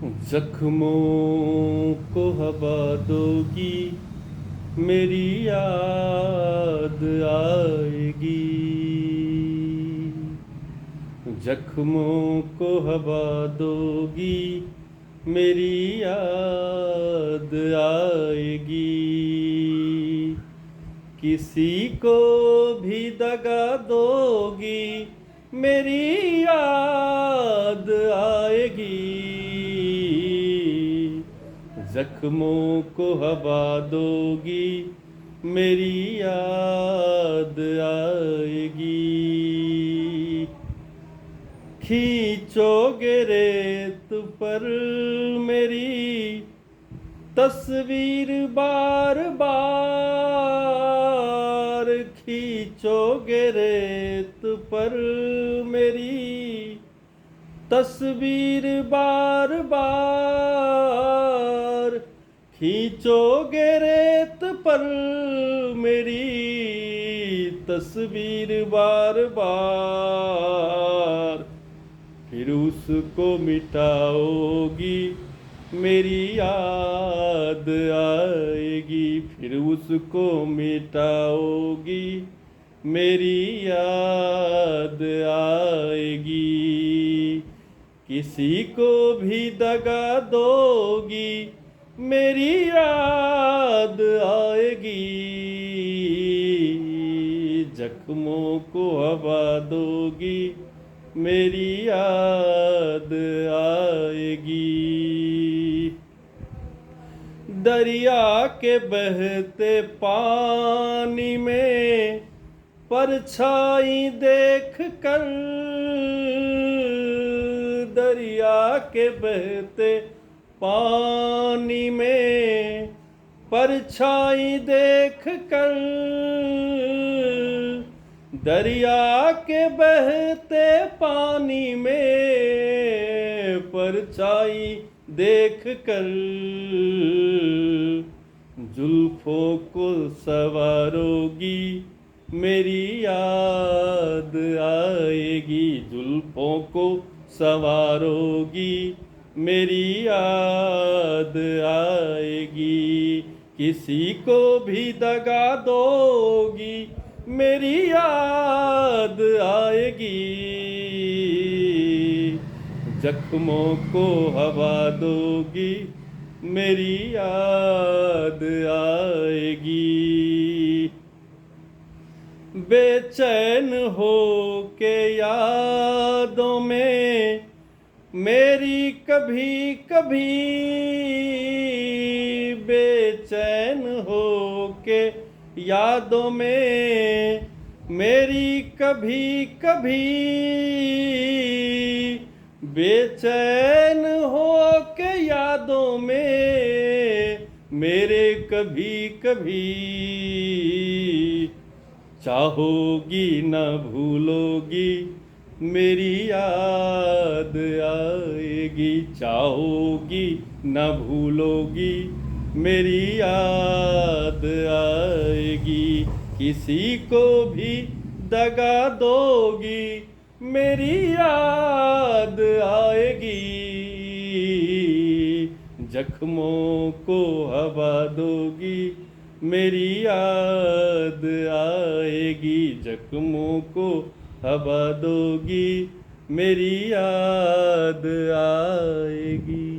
जख्मों को हवा दोगी, मेरी याद आएगी। जख्मों को हवा दोगी, मेरी याद आएगी। किसी को भी दगा दोगी, मेरी याद आएगी। जख्मों को हवा दोगी, मेरी याद आएगी। खींचोगे रेत पर मेरी तस्वीर बार बार, खींचोगे रेत पर मेरी तस्वीर बार बार, खींचोगे रेत पर मेरी तस्वीर बार बार। फिर उसको मिटाओगी, मेरी याद आएगी। फिर उसको मिटाओगी, मेरी याद आएगी। किसी को भी दगा दोगी, मेरी याद आएगी। जख्मों को हवा दोगी, मेरी याद आएगी। दरिया के बहते पानी में परछाई देख कर, दरिया के बहते पानी में परछाई देख कर, दरिया के बहते पानी में परछाई देख कर, जुल्फों को सवारोगी, मेरी याद आएगी। जुल्फों को सवारोगी, मेरी याद आएगी। किसी को भी दगा दोगी, मेरी याद आएगी। जख्मों को हवा दोगी, मेरी याद आएगी। बेचैन हो के यादों में मेरी कभी कभी, बेचैन हो के यादों में मेरी कभी कभी, बेचैन हो के यादों में मेरे कभी कभी। चाहोगी न भूलोगी, मेरी याद आएगी। चाहोगी न भूलोगी, मेरी याद आएगी। किसी को भी दगा दोगी, मेरी याद आएगी। जख्मों को हवा दोगी, मेरी याद आएगी। जख्मों को हवा दोगी, मेरी याद आएगी।